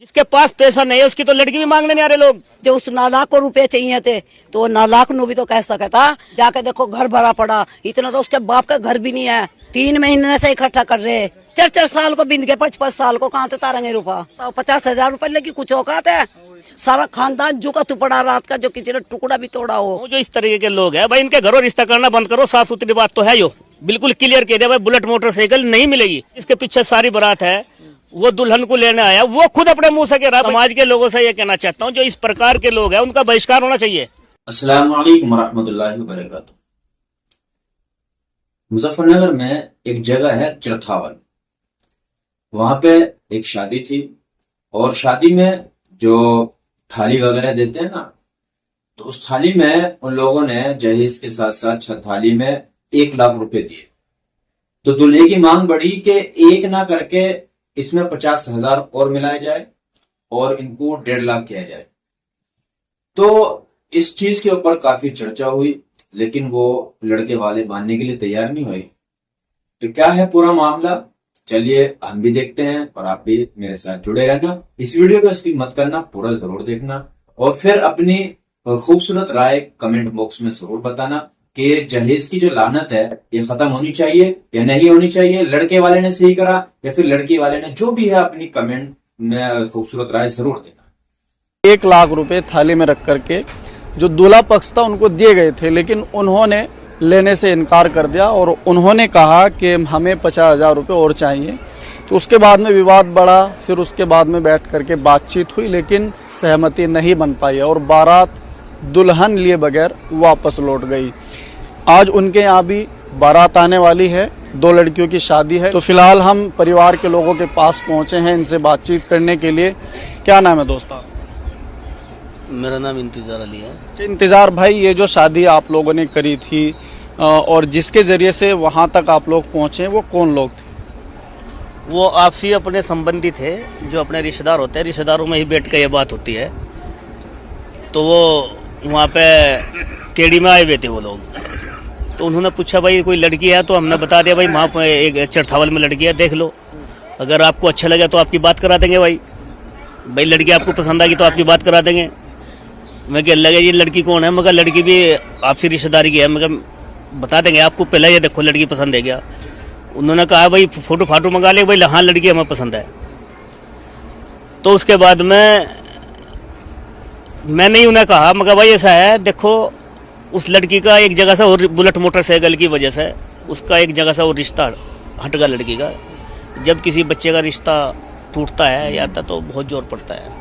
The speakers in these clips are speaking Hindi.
जिसके पास पैसा नहीं है उसकी तो लड़की भी मांगने नहीं आ रहे लोग। जो उस नालायक को रुपए चाहिए थे तो वो नालायक नु भी तो कह सका था, जाके देखो घर भरा पड़ा, इतना तो उसके बाप का घर भी नहीं है। 3 महीने से इकट्ठा कर रहे, 4-4 साल को बिंद के 5-5 साल को कहाँ तारेंगे रुपया, तो 50,000 रुपए लेके कुछ औकात है। सारा खानदान जो का तू पड़ा रात का, जो किसी ने टुकड़ा भी तोड़ा हो। जो इस तरीके के लोग हैं भाई, इनके घरों रिश्ता करना बंद करो। साफ सुथरी बात तो है, यो बिल्कुल क्लियर कह दिया भाई, बुलेट मोटरसाइकिल नहीं मिलेगी। इसके पीछे सारी बारात है, वो दुल्हन को लेने आया, वो खुद अपने मुंह से कह रहा है। समाज के लोगों से ये कहना चाहता हूँ, जो इस प्रकार के लोग हैं उनका बहिष्कार होना चाहिए। अस्सलाम वालेकुम रहमतुल्लाहि व बरकातुहू। मुजफ्फरनगर में एक जगह है चरथावल, वहां पे एक शादी थी और शादी में जो थाली वगैरह देते हैं ना, तो उस थाली में उन लोगों ने जहेज के साथ साथ थाली में 1 लाख रुपए दिए। तो दूल्हे की मांग बढ़ी कि एक ना करके इसमें 50,000 और मिलाया जाए और इनको 1.5 लाख किया जाए। तो इस चीज के ऊपर काफी चर्चा हुई, लेकिन वो लड़के वाले मानने के लिए तैयार नहीं हुए। तो क्या है पूरा मामला, चलिए हम भी देखते हैं और आप भी मेरे साथ जुड़े रहना। इस वीडियो को स्किप मत करना, पूरा जरूर देखना और फिर अपनी खूबसूरत राय कमेंट बॉक्स में जरूर बताना कि जहेज की जो लानत है ये खत्म होनी चाहिए या नहीं होनी चाहिए। लड़के वाले ने सही करा या फिर लड़की वाले ने, जो भी है अपनी कमेंट में खूबसूरत राय जरूर देना। 1 लाख रुपए थाली में रख करके जो दूल्हा पक्ष था उनको दिए गए थे, लेकिन उन्होंने लेने से इनकार कर दिया और उन्होंने कहा कि हमें 50,000 रुपये और चाहिए। तो उसके बाद में विवाद बढ़ा, फिर उसके बाद में बैठ करके बातचीत हुई, लेकिन सहमति नहीं बन पाई और बारात दुल्हन लिए बगैर वापस लौट गई। आज उनके यहाँ भी बारात आने वाली है, 2 लड़कियों की शादी है। तो फिलहाल हम परिवार के लोगों के पास पहुँचे हैं इनसे बातचीत करने के लिए। क्या नाम है दोस्तों? मेरा नाम इंतजार अली है। इंतजार भाई, ये जो शादी आप लोगों ने करी थी और जिसके जरिए से वहाँ तक आप लोग पहुँचे, वो कौन लोग थे? वो आपसी अपने संबंधी थे, जो अपने रिश्तेदार होते हैं, रिश्तेदारों में ही बैठ कर ये बात होती है। तो वो वहाँ पे केड़ी में आए हुए थे वो लोग। तो उन्होंने पूछा भाई कोई लड़की है, तो हमने बता दिया भाई वहाँ पर एक चरथावल में लड़की है, देख लो, अगर आपको अच्छा लगे तो आपकी बात करा देंगे। भाई लड़की आपको पसंद आएगी तो आपकी बात करा देंगे। मैं क्या लगे ये लड़की कौन है, मगर लड़की भी आपसी रिश्तेदारी की है, मगर बता देंगे आपको, पहले ये देखो लड़की पसंद है क्या। उन्होंने कहा भाई फोटो फाटो मंगा ले, भाई हाँ लड़की हमें पसंद है। तो उसके बाद में मैंने ही उन्हें कहा, मगर भाई ऐसा है, देखो उस लड़की का एक जगह से और बुलेट मोटरसाइकिल की वजह से उसका एक जगह से और रिश्ता हट गया लड़की का। जब किसी बच्चे का रिश्ता टूटता है या तो बहुत जोर पड़ता है।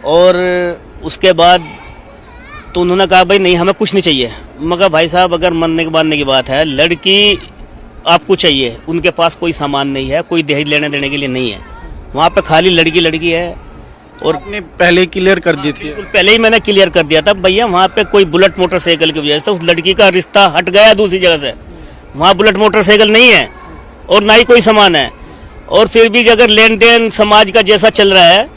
और उसके बाद तो उन्होंने कहा भाई नहीं हमें कुछ नहीं चाहिए। मगर भाई साहब अगर मानने की बात है, लड़की आपको चाहिए, उनके पास कोई सामान नहीं है, कोई दहेज लेने देने के लिए नहीं है, वहाँ पे खाली लड़की है। और आपने पहले क्लियर कर दी थी? पहले ही मैंने क्लियर कर दिया था भैया, वहाँ पे कोई बुलेट मोटरसाइकिल की वजह से उस लड़की का रिश्ता हट गया दूसरी जगह से। वहाँ बुलेट मोटरसाइकिल नहीं है और ना ही कोई सामान है। और फिर भी अगर लेन देन समाज का जैसा चल रहा है,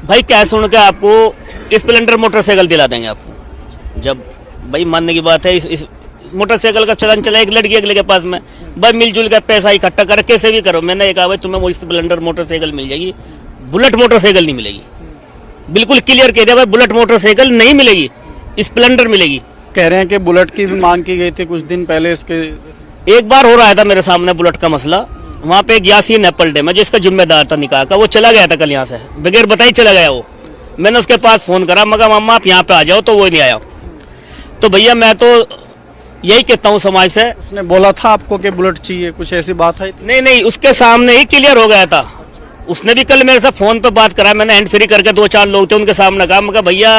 भाई क्या सुन के आपको स्प्लेंडर मोटरसाइकिल दिला देंगे आपको। जब भाई मानने की बात है, इस मोटरसाइकिल का चलन चला एक लड़की अगले के पास में, भाई मिलजुल कर पैसा इकट्ठा कर कैसे भी करो। मैंने कहा भाई तुम्हें वो स्प्लेंडर मोटरसाइकिल मिल जाएगी, बुलेट मोटरसाइकिल नहीं मिलेगी। बिल्कुल क्लियर कह दिया भाई, बुलेट मोटरसाइकिल नहीं मिलेगी, स्प्लेंडर मिलेगी। कह रहे हैं कि बुलेट की भी मांग की गई थी कुछ दिन पहले। इसके एक बार हो रहा था मेरे सामने बुलेट का मसला। वहाँ पे एक यासीन एप्पल डे में जो इसका जिम्मेदार था निकाह का, वो चला गया था कल यहाँ से, बगैर बताई चला गया वो। मैंने उसके पास फोन करा, मगर मामा आप यहाँ पे आ जाओ, तो वो नहीं आया। तो भैया मैं तो यही कहता हूँ समाज से। उसने बोला था आपको कि बुलेट चाहिए, कुछ ऐसी बात है? नहीं, उसके सामने ही क्लियर हो गया था। उसने भी कल मेरे साथ फोन पे बात करा, मैंने हैंड फ्री करके 2-4 लोग थे उनके सामने कहा, मगर भैया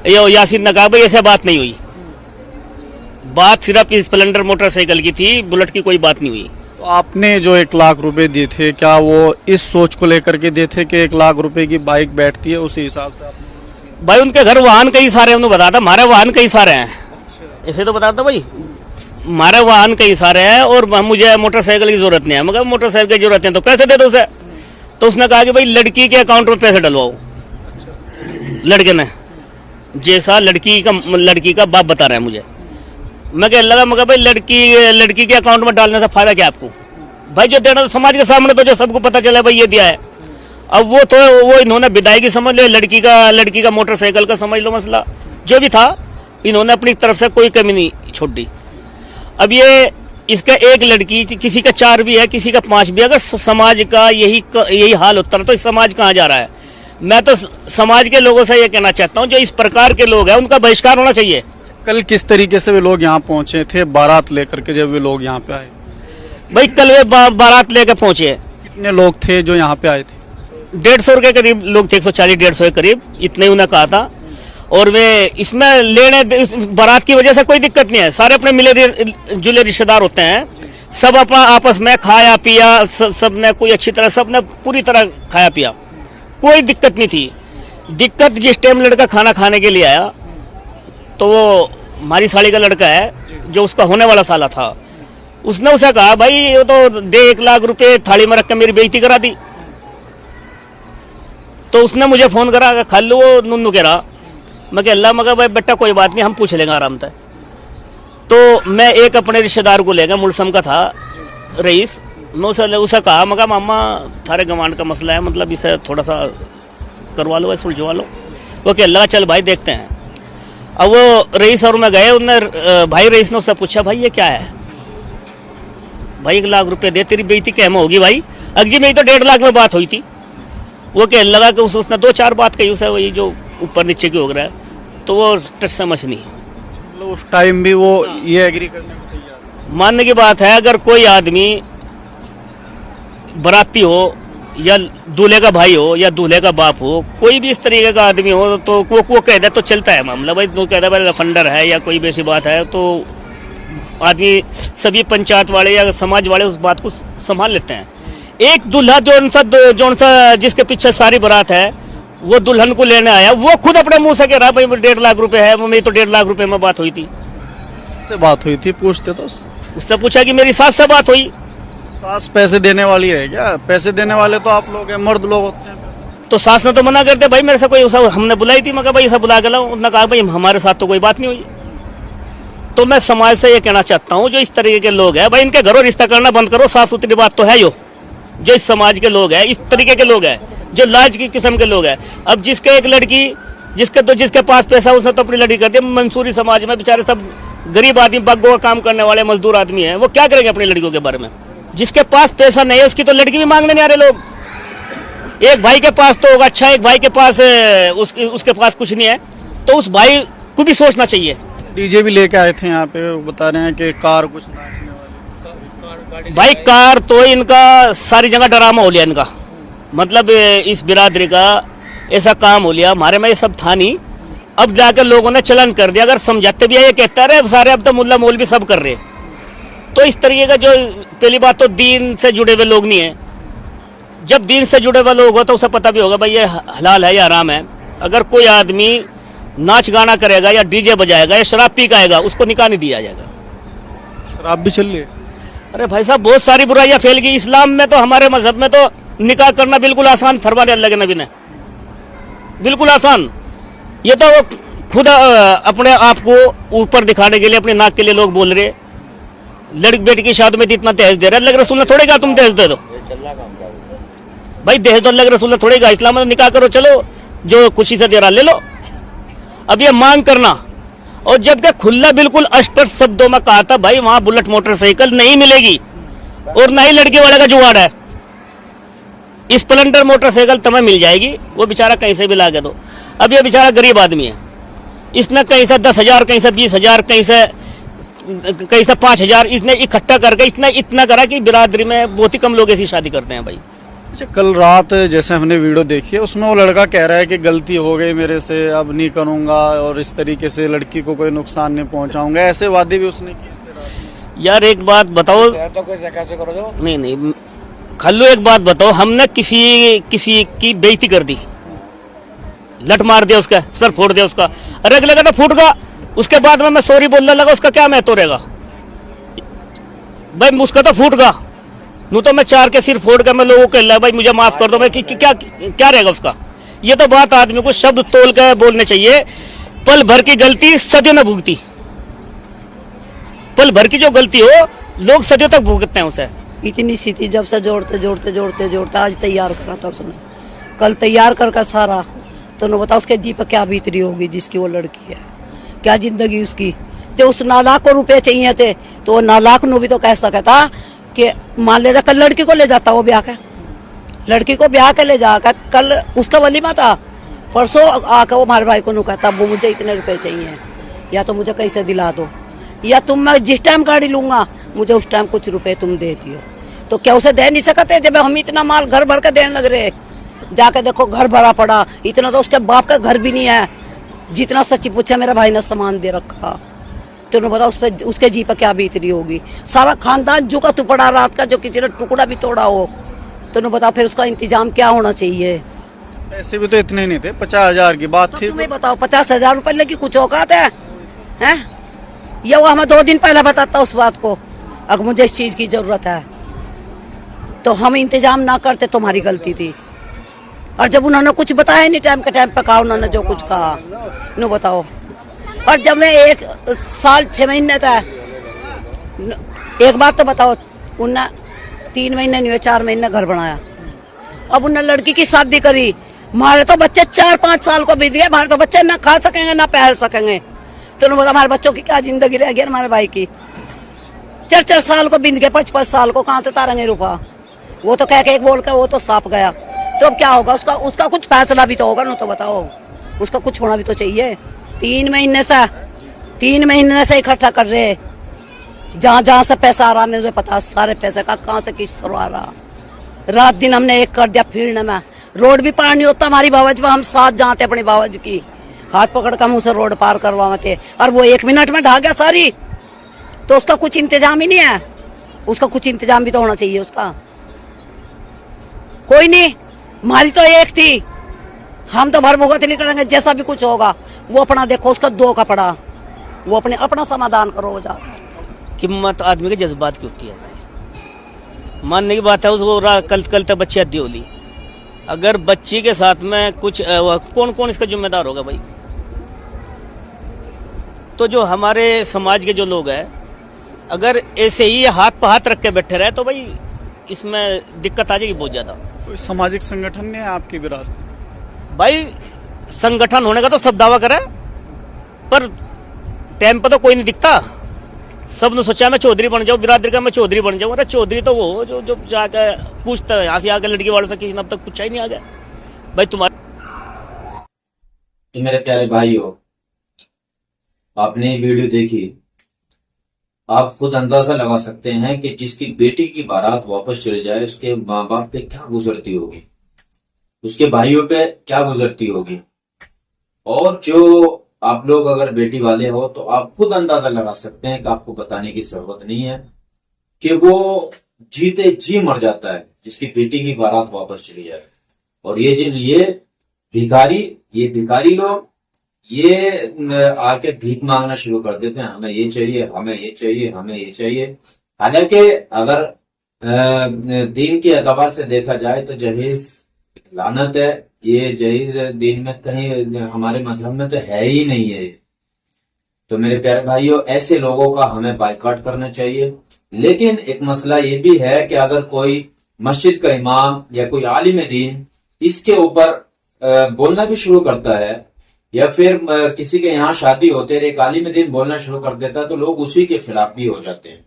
ये यासीन ने कहा भाई ऐसे बात नहीं हुई, बात सिर्फ स्प्लेंडर मोटरसाइकिल की थी, बुलेट की कोई बात नहीं हुई। तो आपने जो 1 लाख रुपए दिए थे, क्या वो इस सोच को लेकर के दिए थे कि 1 लाख रुपए की बाइक बैठती है, उसी हिसाब से आपने? भाई उनके घर वाहन कई सारे, उन्होंने बताया था हमारे वाहन कई सारे हैं। ऐसे तो बताता भाई हमारे वाहन कई सारे हैं और मुझे मोटरसाइकिल की जरूरत नहीं है। मगर मोटरसाइकिल की जरूरत है तो पैसे दे दो उसे। तो उसने कहा कि भाई लड़की के अकाउंट में पैसे डलवाओ। लड़के ने जैसा लड़की का बाप बता रहा है मुझे। मैं कह लगा मगर भाई लड़की के अकाउंट में डालने से फायदा क्या आपको? भाई जो देना तो समाज के सामने, तो जो सबको पता चला भाई ये दिया है। अब वो इन्होंने विदायगी समझ लो, लड़की का मोटरसाइकिल का समझ लो मसला, जो भी था इन्होंने अपनी तरफ से कोई कमी नहीं छोड़ दी। अब ये इसका एक लड़की, किसी का 4 भी है, किसी का 5 भी, अगर समाज का यही हाल होता है तो समाज कहाँ जा रहा है। मैं तो समाज के लोगों से ये कहना चाहता हूँ, जो इस प्रकार के लोग हैं उनका बहिष्कार होना चाहिए। कल किस तरीके से वे लोग यहाँ पहुंचे थे बारात लेकर के, जब वे लोग यहाँ पे आए? भाई कल वे बारात लेकर पहुंचे। कितने लोग थे जो यहाँ पे आए थे? 150 के करीब लोग थे, 140-150 के करीब, इतने उन्हें कहा था। और वे इसमें इस बारात की वजह से कोई दिक्कत नहीं है, सारे अपने मिले जुले रिश्तेदार होते हैं, सब अपना आपस में खाया पिया, सब ने कोई अच्छी तरह, सब ने पूरी तरह खाया पिया, कोई दिक्कत नहीं थी। दिक्कत जिस टाइम लड़का खाना खाने के लिए आया तो वो हमारी साली का लड़का है, जो उसका होने वाला साला था, उसने उसे कहा भाई ये तो दे 1 लाख रुपए थाली में रख के मेरी बेइज्जती करा दी। तो उसने मुझे फोन करा, खालू वो नुन्नू कह रहा, मैं कह अल्लाह, मगर भाई बेटा कोई बात नहीं, हम पूछ लेंगे आराम से। तो मैं एक अपने रिश्तेदार को ले गया, मुलसम का था रईस, मैं उसे कहा, मगर मामा थारे गवांड का मसला है, मतलब इसे थोड़ा सा करवा लो, सुलझवा लो। वो कह अल्लाह चल भाई देखते हैं। अब वो रईस और मैं गए, उन्हें भाई रईस ने उससे पूछा भाई ये क्या है, भाई 1 लाख रुपए दे, तेरी बेइज्जती कैम होगी भाई, अगजी मेरी तो 1.5 लाख में बात हुई थी। वो कह लगा कि उसने 2-4 बात कही उसे, वही जो ऊपर नीचे की हो रहा है, तो वो टच समझ नहीं। मतलब उस टाइम भी वो ये एग्री करने को तैयार? मानने की बात है, अगर कोई आदमी बराती हो या दूल्हे का भाई हो या दूल्हे का बाप हो, कोई भी इस तरीके का आदमी हो, तो वो कह दे तो चलता है मामला। भाई तो कह दे भाई लफंडर है या कोई वैसी बात है, तो आदमी सभी पंचायत वाले या समाज वाले उस बात को संभाल लेते हैं। एक दूल्हा जो सा जिसके पीछे सारी बारात है, वो दुल्हन को लेने आया, वो खुद अपने मुंह से कह रहा भाई 1.5 लाख रुपए है, मेरी तो 1.5 लाख रुपए में बात हुई थी। उससे बात हुई थी? पूछते तो उससे पूछा कि मेरी सास से बात हुई। सास पैसे देने वाली है क्या? पैसे देने वाले तो आप लोग हैं, मर्द लोग होते हैं। तो सास ने तो मना करते, भाई मेरे से कोई हमने बुलाई थी, मगर भाई ऐसा बुला के लाऊं, उन्होंने कहा भाई हमारे साथ तो कोई बात नहीं हुई। तो मैं समाज से ये कहना चाहता हूँ, जो इस तरीके के लोग हैं, भाई इनके घरों रिश्ता करना बंद करो, साफ सुथरी बात तो है जो इस समाज के लोग हैं, इस तरीके के लोग हैं, जो लाज की किस्म के लोग हैं। अब जिसके एक लड़की, जिसके पास पैसा, उसने तो अपनी लड़की कर दी। मंसूरी समाज में बेचारे सब गरीब आदमी, बागों का काम करने वाले मजदूर आदमी हैं, वो क्या करेंगे अपनी लड़कियों के बारे में। जिसके पास पैसा नहीं है उसकी तो लड़की भी मांगने नहीं आ रहे लोग। एक भाई के पास तो होगा, अच्छा एक भाई के पास उसके पास कुछ नहीं है, तो उस भाई को भी सोचना चाहिए। डीजे भी लेके आए थे यहाँ पे, बता रहे हैं कि कार कुछ नाचने वाली। भाई कार तो इनका सारी जगह ड्रामा हो लिया इनका, मतलब इस बिरादरी का ऐसा काम हो लिया। हमारे में ये सब था नहीं, अब जाकर लोगों ने चलन कर दिया। अगर समझाते भी है, ये कहता रहे सारे अब तो मुल्ला मौलवी सब कर रहे। तो इस तरीके का, जो पहली बात तो दीन से जुड़े हुए लोग नहीं है। जब दीन से जुड़े हुए लोग हो तो उसे पता भी होगा भाई ये हलाल है या हराम है। अगर कोई आदमी नाच गाना करेगा या डीजे बजाएगा या शराब पी खाएगा, उसको निकाह नहीं दिया जाएगा। शराब भी चल रही है? अरे भाई साहब बहुत सारी बुराइयां फैल गई इस्लाम में। तो हमारे मजहब में तो निकाह करना बिल्कुल आसान फरमा दिया अल्लाह के नबी ने, बिल्कुल आसान। ये तो खुद अपने आप को ऊपर दिखाने के लिए, अपने नाक के लिए लोग बोल रहे, लड़की बेटी की शादी में इतना दहेज दे रहा है। अल्लाह के रसूल ने थोड़े कहा तुम दहेज दे दो, भाई दहेज तो अल्लाह के रसूल ने थोड़े कहा। इस्लाम में निकाह करो, चलो जो खुशी से दे रहा ले लो। अब ये मांग करना, और जबकि खुला बिल्कुल स्पष्ट शब्दों में कहा था भाई वहां बुलेट मोटरसाइकिल नहीं मिलेगी और ना ही लड़के वाले का जुगाड़ है। स्प्लेंडर मोटरसाइकिल तुम्हें मिल जाएगी, वो बेचारा कहीं से भी ला के दो। अब ये बेचारा गरीब आदमी है, इसने कहीं से 10,000, कहीं से 20,000, कहीं से 5,000 इसने इकट्ठा करके इतना करा कि बिरादरी में बहुत ही कम लोग ऐसी शादी करते हैं भाई। अच्छा, कल रात जैसे हमने वीडियो देखी है, उसमें वो लड़का कह रहा है कि गलती हो गई मेरे से, अब नहीं करूंगा और इस तरीके से लड़की को कोई नुकसान नहीं पहुंचाऊंगा, ऐसे वादे भी उसने किए। यार एक बात बताओ, नहीं खल्लू एक बात बताओ, हमने किसी की बेइज्जती कर दी, लट मार दिया, उसका सर फोड़ दिया उसका, अरे अगले का तो फूट गया, उसके बाद में मैं सॉरी बोलने लगा, उसका क्या महत्व रहेगा भाई। उसका तो फूट गया, नू तो मैं 4 के सिर फोड़ कर मैं लोगों को कह रहा भाई मुझे माफ कर दो, मैं क्या रहेगा उसका। ये तो बात आदमी को शब्द तोल कर बोलने चाहिए। पल भर की गलती सदियों न भुगती, पल भर की जो गलती हो लोग सदियों तक भुगतते हैं उसे। इतनी सी थी, जब से जोड़ते आज तैयार करा था उसने। कल तैयार कर सारा, तो न बताओ उसके जी पर क्या बीतरी होगी जिसकी वो लड़की है, क्या जिंदगी उसकी। जब उस नालायक को रुपए चाहिए थे तो वो नालायक नु भी तो कह सकता कि मान ले जा कल लड़की को ले जाता, वो ब्याह के लड़की को ब्याह के ले जाकर, कल उसका वलीमा था, परसों आकर वो हमारे भाई को नु कहता वो मुझे इतने रुपए चाहिए, या तो मुझे कैसे दिला दो, या तुम मैं जिस टाइम गाड़ी लूंगा मुझे उस टाइम कुछ रुपए तुम देती हो। तो क्या उसे दे नहीं सकते जब हम इतना माल घर भर के देने लग रहे। जाके देखो घर भरा पड़ा, इतना तो उसके बाप का घर भी नहीं है जितना सच्ची पूछे मेरा भाई ने सामान दे रखा। तो उन्हें बताओ उस पर उसके जी पर क्या बीतरी होगी। सारा खानदान झुका तू पड़ा रात का, जो किसी ने टुकड़ा भी तोड़ा हो, तो उन्हें बताओ फिर उसका इंतजाम क्या होना चाहिए। पैसे भी तो इतने नहीं थे, 50,000 की बात थी। तुम्हें बताओ 50,000 रुपए लेके कुछ औकात है? ये वो हमें 2 दिन पहले बताता उस बात को, अगर मुझे इस चीज की जरूरत है तो हम इंतजाम ना करते, तुम्हारी गलती थी। और जब उन्होंने कुछ बताया नहीं टाइम के टाइम पे, कहा उन्होंने जो कुछ कहा नो बताओ। और जब मैं 1 साल 6 महीने था, एक बात तो बताओ, उन्हें 3 महीने नहीं हुए 4 महीने घर बनाया, अब उन्हें लड़की की शादी करी। हमारे तो बच्चे 4-5 साल को बीत गए, हमारे तो बच्चे ना खा सकेंगे ना पहन सकेंगे। तो उन्होंने बोला हमारे बच्चों की क्या जिंदगी रह गई, हमारे भाई की 4-4 साल को बीत गए, 5-5 साल को कहाँ से तारेंगे रुपा। वो तो कह के एक बोल के वो तो साफ गया, तो अब क्या होगा उसका कुछ फैसला भी तो होगा ना, तो बताओ उसका कुछ होना भी तो चाहिए। 3 महीने से इकट्ठा कर रहे, जहाँ से पैसा आ रहा मुझे पता, सारे पैसे का कहाँ से किस तरह आ रहा। रात दिन हमने एक कर दिया फिरने में, रोड भी पार नहीं होता हमारी बावज में, हम साथ जाते अपनी बावज की, हाथ पकड़ कर मुझसे रोड पार करवाते, और वो 1 मिनट में ढा गया सारी। तो उसका कुछ इंतजाम ही नहीं है, उसका कुछ इंतजाम भी तो होना चाहिए उसका। कोई नहीं, हमारी तो एक थी, हम तो भर भुगत निकलेंगे, जैसा भी कुछ होगा वो अपना देखो, उसका 2 का पड़ा, वो अपना समाधान करो हो जा। कीमत आदमी के जज्बात की होती है, मानने की बात है। उसको कल तक बच्ची अद्दी होली, अगर बच्ची के साथ में कुछ कौन कौन इसका जिम्मेदार होगा भाई। तो जो हमारे समाज के जो लोग हैं, अगर ऐसे ही हाथ पर हाथ रख के बैठे रहे तो भाई इसमें दिक्कत आ जाएगी बहुत ज्यादा। कोई सामाजिक संगठन नहीं है आपकी विरासत? भाई संगठन होने का तो सब दावा करे, पर टाइम पर तो कोई नहीं दिखता। सब ने सोचा मैं चौधरी बन जाऊं, बिरादरी का मैं चौधरी बन जाऊं। अरे चौधरी तो वो जो जाके पूछता है यहाँ से आके लड़की वालों से, किसी ने अब तक पूछा ही नहीं आ गया भाई तुम्हारे। तो मेरे प्यारे भाइयों, आपने वीडियो देखी, आप खुद अंदाजा लगा सकते हैं कि जिसकी बेटी की बारात वापस चली जाए उसके माँ बाप पे क्या गुजरती होगी, उसके भाइयों पे क्या गुजरती होगी। और जो आप लोग अगर बेटी वाले हो तो आप खुद अंदाजा लगा सकते हैं कि आपको बताने की जरूरत नहीं है कि वो जीते जी मर जाता है जिसकी बेटी की बारात वापस चली जाए। और ये भिखारी लोग ये आके भीख मांगना शुरू कर देते हैं, हमें ये चाहिए, हमें ये चाहिए, हमें ये चाहिए। हालांकि अगर दीन के एतबार से देखा जाए तो जहेज लानत है, ये जहेज दीन में कहीं हमारे मजहब में तो है ही नहीं है। तो मेरे प्यारे भाइयों, ऐसे लोगों का हमें बाइकआउट करना चाहिए। लेकिन एक मसला ये भी है कि अगर कोई मस्जिद का इमाम या कोई आलिम दीन इसके ऊपर बोलना भी शुरू करता है, या फिर किसी के यहाँ शादी होते रहे एक आलिम दीन बोलना शुरू कर देता है, तो लोग उसी के खिलाफ भी हो जाते हैं।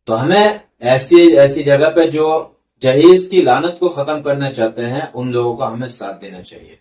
तो हमें ऐसी जगह पे जो जहेज की लानत को खत्म करना चाहते हैं उन लोगों का हमें साथ देना चाहिए।